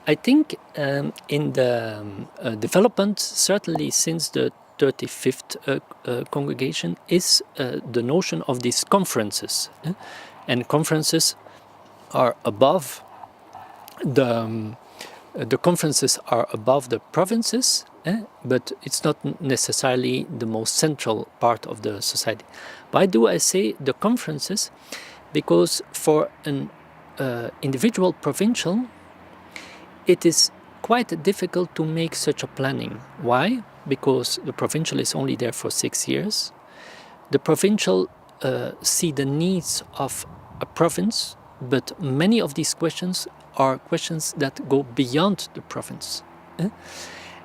I think in the development, certainly since the 35th congregation, is the notion of these conferences. And conferences are above the conferences are above the provinces, but it's not necessarily the most central part of the society. Why do I say the conferences? Because for an individual provincial, it is quite difficult to make such a planning. Why? Because the provincial is only there for 6 years. The provincial see the needs of a province, but many of these questions are questions that go beyond the province.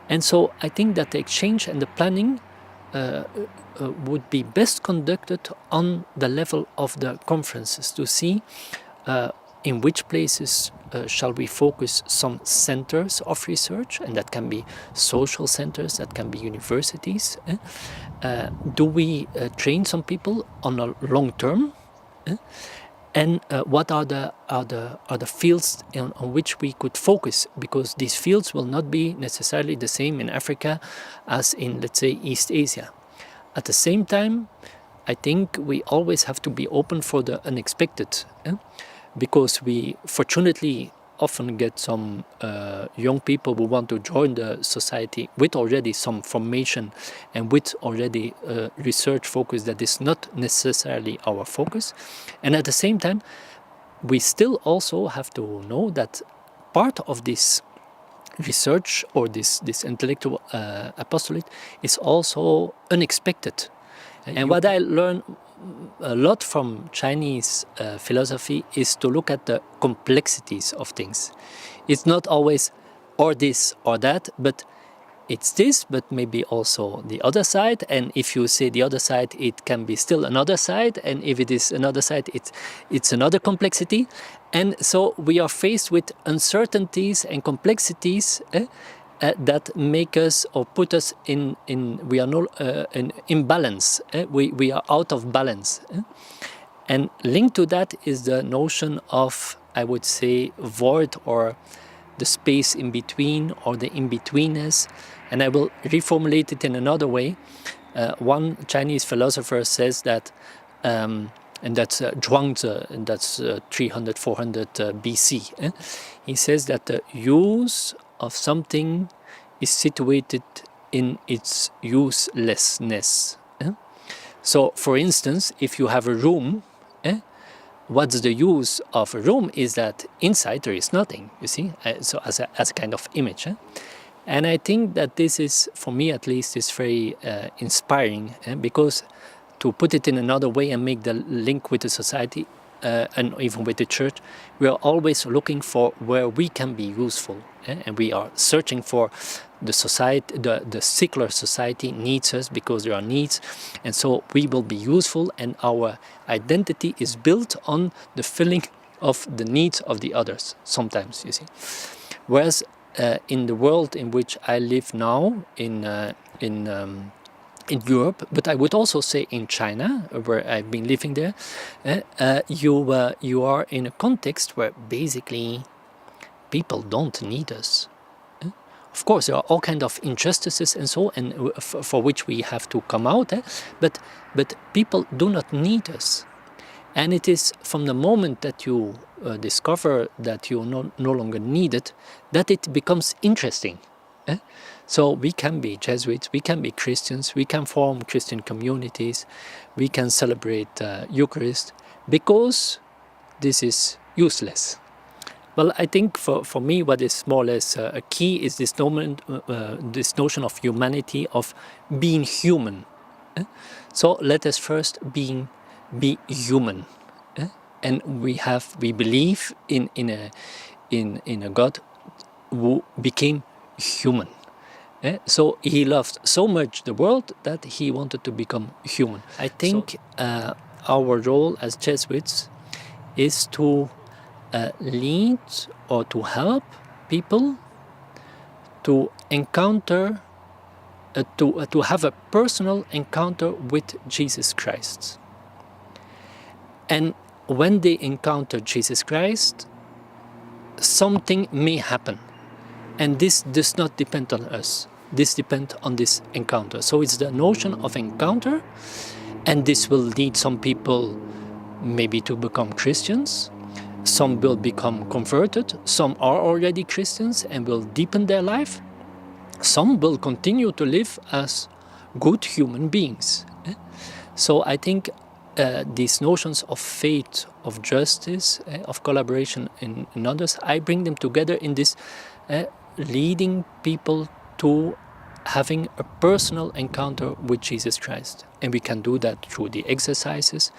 And so I think that the exchange and the planning would be best conducted on the level of the conferences to see in which places shall we focus some centers of research, and that can be social centers, that can be universities. Do we train some people on a long term? And what are the fields on which we could focus? Because these fields will not be necessarily the same in Africa as in, let's say, East Asia. At the same time, I think we always have to be open for the unexpected, because we fortunately often get some young people who want to join the society with already some formation and with already research focus that is not necessarily our focus. And at the same time, we still also have to know that part of this research or this intellectual apostolate is also unexpected. And what I learned a lot from Chinese philosophy is to look at the complexities of things. It's not always or this or that, but it's this, but maybe also the other side. And if you say the other side, it can be still another side. And if it is another side, it's another complexity. And so we are faced with uncertainties and complexities that make us or put us in imbalance. We are out of balance. And linked to that is the notion of, I would say, void, or the space in between, or the in-betweenness. And I will reformulate it in another way. One Chinese philosopher says that, and that's Zhuangzi, and that's 300, 400 BC. He says that the use of something is situated in its uselessness. So, for instance, if you have a room, what's the use of a room is that inside there is nothing, you see, so as a kind of image. And I think that this is, for me at least, is very inspiring, because to put it in another way and make the link with the society and even with the church, we are always looking for where we can be useful. And we are searching for the society, the secular society needs us because there are needs, and so we will be useful, and our identity is built on the filling of the needs of the others, sometimes, you see. Whereas in the world in which I live now, in Europe, but I would also say in China, where I've been living there, you are in a context where basically people don't need us. Of course, there are all kinds of injustices and so, and for which we have to come out. But people do not need us, and it is from the moment that you discover that you no longer need it, that it becomes interesting. So we can be Jesuits, we can be Christians, we can form Christian communities, we can celebrate Eucharist, because this is useless. Well, I think for me what is more or less a key is this notion of humanity, of being human. So let us first be human. And we believe in a God who became human. So he loved so much the world that he wanted to become human. I think our role as Jesuits is to lead or to help people to encounter, to have a personal encounter with Jesus Christ. And when they encounter Jesus Christ, something may happen. And this does not depend on us. This depends on this encounter. So it's the notion of encounter, and this will lead some people maybe to become Christians. Some will become converted. Some are already Christians and will deepen their life. Some will continue to live as good human beings. So I think these notions of faith, of justice, of collaboration in others, I bring them together in this leading people to having a personal encounter with Jesus Christ. And we can do that through the exercises.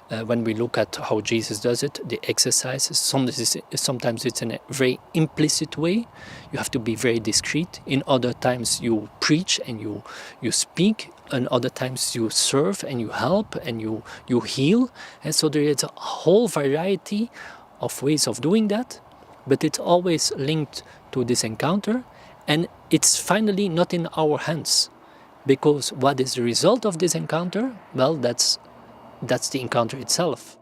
When we look at how Jesus does it, the exercises, sometimes it's in a very implicit way. You have to be very discreet. In other times you preach and you speak. And other times you serve and you help and you heal. And so there is a whole variety of ways of doing that. But it's always linked to this encounter. And it's finally not in our hands. Because what is the result of this encounter? Well, that's the encounter itself.